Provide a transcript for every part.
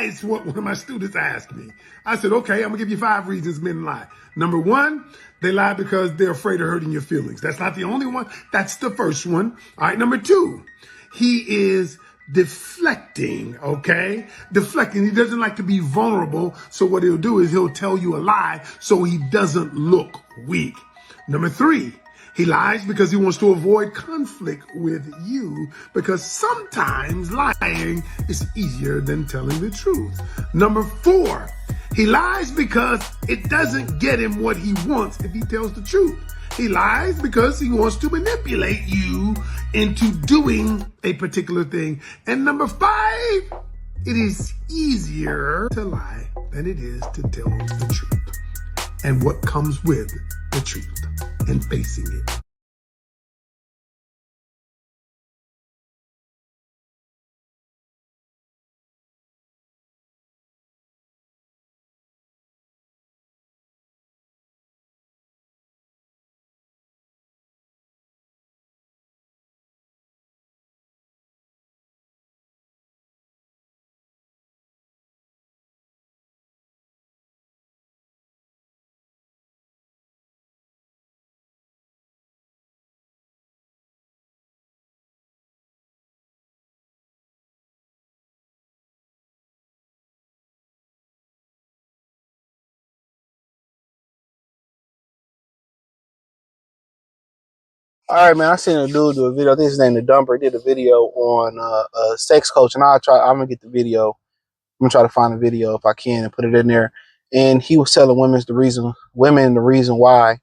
nice what one of my students asked me. I said, okay, I'm gonna give you 5 reasons men lie. Number 1, they lie because they're afraid of hurting your feelings. That's not the only one. That's the first one. All right, number 2, he is deflecting, okay? Deflecting. He doesn't like to be vulnerable. So what he'll do is he'll tell you a lie so he doesn't look weak. Number 3, he lies because he wants to avoid conflict with you, because sometimes lying is easier than telling the truth. Number 4, he lies because it doesn't get him what he wants if he tells the truth. He lies because he wants to manipulate you into doing a particular thing. And number 5, it is easier to lie than it is to tell the truth. And what comes with the truth and facing it. All right, man. I seen a dude do a video. I think his name is Dumper. He did a video on a sex coach, and I'm gonna get the video. I'm gonna try to find the video if I can and put it in there. And he was telling women the reason why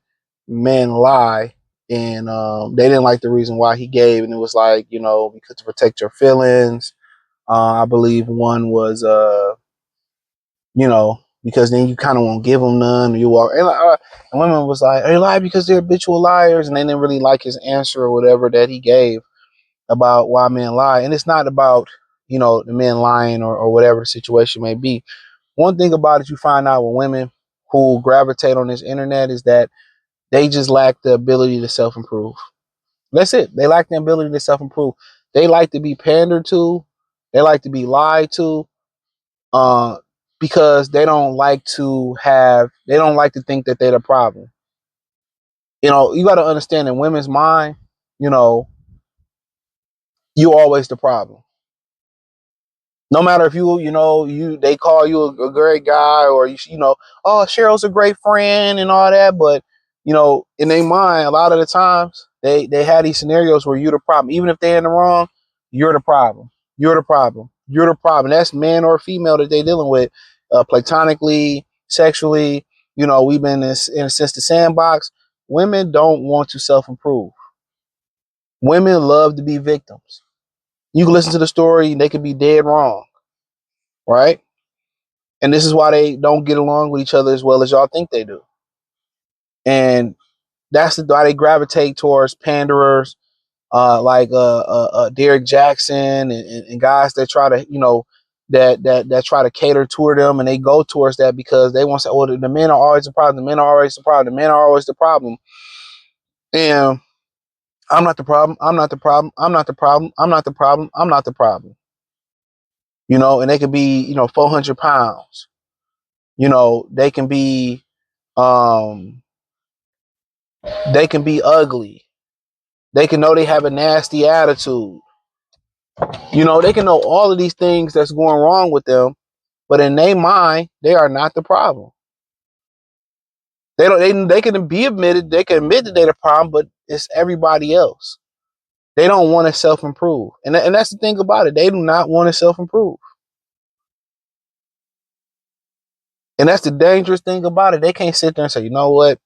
men lie, and they didn't like the reason why he gave, and it was like, because to protect your feelings. I believe one was because then you kind of won't give them none. Or you walk, and women was like, they lie because they're habitual liars, and they didn't really like his answer or whatever that he gave about why men lie. And it's not about the men lying or whatever the situation may be. One thing about it you find out with women who gravitate on this internet is that they just lack the ability to self-improve. That's it. They lack the ability to self-improve. They like to be pandered to. They like to be lied to. Uh, because they don't like to think that they're the problem. You got to understand, in women's mind, you're always the problem. No matter if they call you a great guy, or oh, Cheryl's a great friend and all that, but in their mind, a lot of the times they have these scenarios where you're the problem. Even if they're in the wrong, you're the problem. You're the problem. You're the problem. That's man or female that they're dealing with, platonically, sexually. We've been since the sandbox. Women don't want to self-improve. Women love to be victims. You can listen to the story, they could be dead wrong, right? And this is why they don't get along with each other as well as y'all think they do. And that's why they gravitate towards panderers, like Derek Jackson and guys that try to, that try to cater to them, and they go towards that because they want to say, oh, the men are always the problem. The men are always the problem. The men are always the problem. And I'm not the problem. I'm not the problem. I'm not the problem. I'm not the problem. I'm not the problem. And they could be, 400 pounds. They can be, they can be ugly. They can know they have a nasty attitude. They can know all of these things that's going wrong with them, but in their mind, they are not the problem. They can be admitted, they can admit that they're the problem, but it's everybody else. They don't want to self-improve. And that's the thing about it. They do not want to self-improve. And that's the dangerous thing about it. They can't sit there and say, you know what?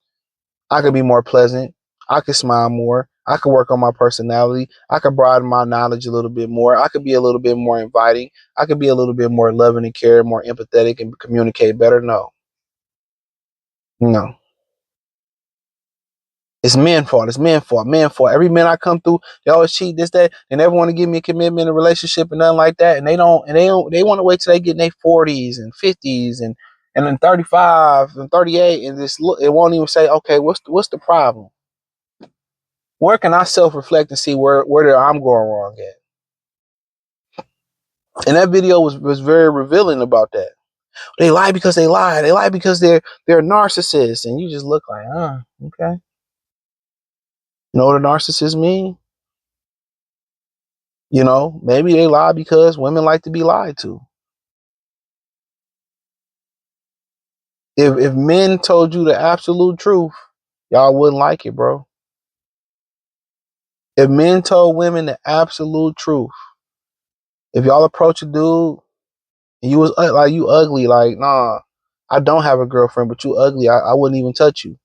I could be more pleasant. I could smile more. I could work on my personality. I could broaden my knowledge a little bit more. I could be a little bit more inviting. I could be a little bit more loving and caring, more empathetic, and communicate better. No. No. It's men's fault. It's men's fault. Men's fault. Every man I come through, they always cheat, this, that. They never want to give me a commitment, a relationship, and nothing like that. And they want to wait till they get in their 40s and 50s and then 35 and 38, and it won't even say, okay, what's the problem? Where can I self-reflect and see where I'm going wrong at? And that video was very revealing about that. They lie because they lie. They lie because they're narcissists. And you just look like, okay. You know what a narcissist mean? You know, maybe they lie because women like to be lied to. If men told you the absolute truth, y'all wouldn't like it, bro. If men told women the absolute truth, if y'all approach a dude and you was like, you ugly, like, nah, I don't have a girlfriend, but you ugly, I wouldn't even touch you.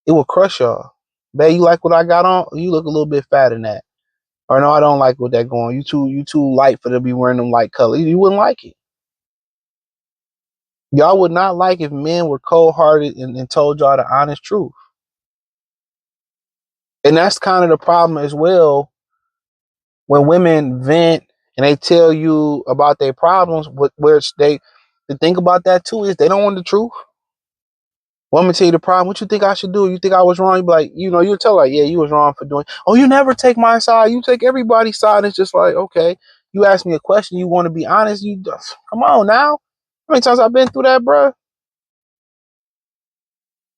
It will crush y'all. Babe, you like what I got on? You look a little bit fat in that. Or no, I don't like what that going. You too light for to be wearing them light colors. You wouldn't like it. Y'all would not like if men were cold hearted and told y'all the honest truth. And that's kind of the problem as well when women vent and they tell you about their problems, which the thing about that too is they don't want the truth. Woman tell you the problem. What you think I should do? You think I was wrong? You be like, you'll tell her, yeah, you was wrong for doing. Oh, you never take my side. You take everybody's side. It's just like, okay, you ask me a question. You want to be honest. You just, come on now. How many times I've been through that, bro?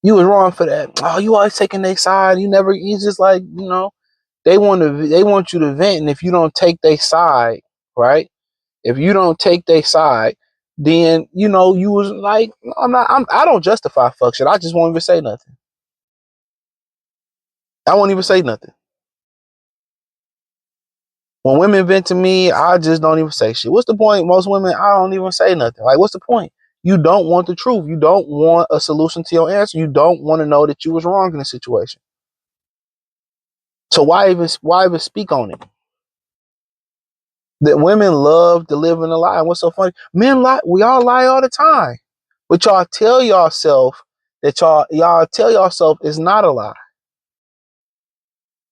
You was wrong for that. Oh, you always taking their side. You just like, they want you to vent. And if you don't take their side, right? If you don't take their side, then, you was like, I don't justify fuck shit. I just won't even say nothing. I won't even say nothing. When women vent to me, I just don't even say shit. What's the point? Most women, I don't even say nothing. Like, what's the point? You don't want the truth. You don't want a solution to your answer. You don't want to know that you was wrong in the situation. So why even speak on it? That women love to live in a lie. And what's so funny? Men lie. We all lie all the time. But y'all tell yourself that y'all tell yourself it's not a lie.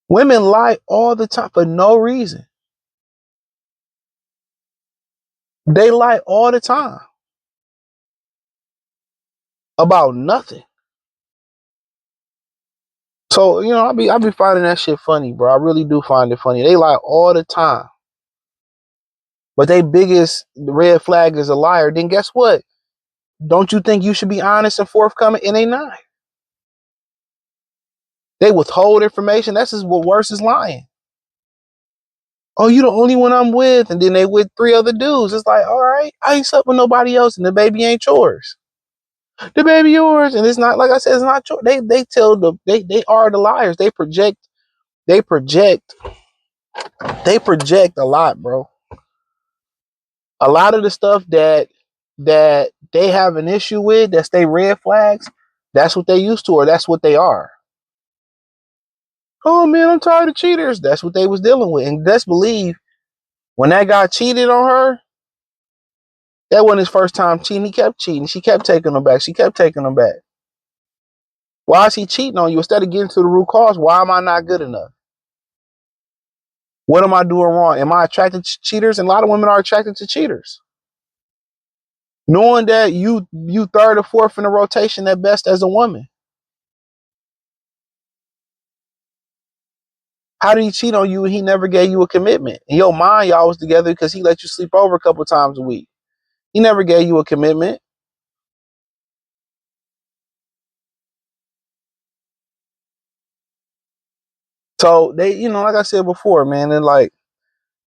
Women lie all the time for no reason. They lie all the time about nothing. So, I be finding that shit funny, bro. I really do find it funny. They lie all the time. But they biggest red flag is a liar. Then guess what? Don't you think you should be honest and forthcoming? And they not. They withhold information. That's just what worse is lying. Oh, you the only one I'm with, and then they with 3 other dudes. It's like, all right, I ain't slept with nobody else, and the baby ain't yours. The baby yours, and it's not, like I said, it's not yours. They are the liars. They project a lot, bro. A lot of the stuff that they have an issue with, that's they red flags, that's what they used to, or that's what they are. Oh man, I'm tired of cheaters. That's what they was dealing with. And best believe, when that guy cheated on her, that wasn't his first time cheating. He kept cheating. She kept taking him back. She kept taking him back. Why is he cheating on you? Instead of getting to the root cause, why am I not good enough? What am I doing wrong? Am I attracted to cheaters? And a lot of women are attracted to cheaters. Knowing that you third or fourth in the rotation at best as a woman. How did he cheat on you and he never gave you a commitment? In your mind, y'all was together because he let you sleep over a couple times a week. He never gave you a commitment. So they, like I said before, man, and like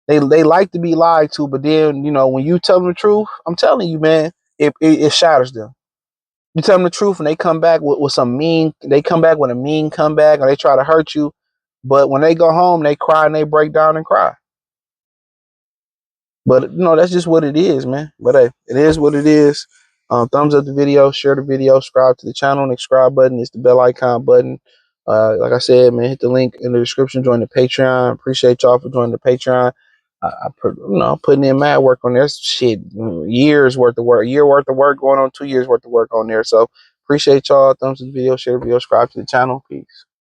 they like to be lied to, but then, when you tell them the truth, I'm telling you, man, it shatters them. You tell them the truth and they come back with some they come back with a mean comeback, or they try to hurt you. But when they go home, they cry and they break down and cry. But that's just what it is, man. But hey, it is what it is. Thumbs up the video, share the video, subscribe to the channel. And the subscribe button is the bell icon button. Like I said, man, hit the link in the description. Join the Patreon. Appreciate y'all for joining the Patreon. Putting in mad work on there. Shit, years worth of work, year worth of work, going on 2 years worth of work on there. So appreciate y'all. Thumbs up the video, share the video, subscribe to the channel. Peace.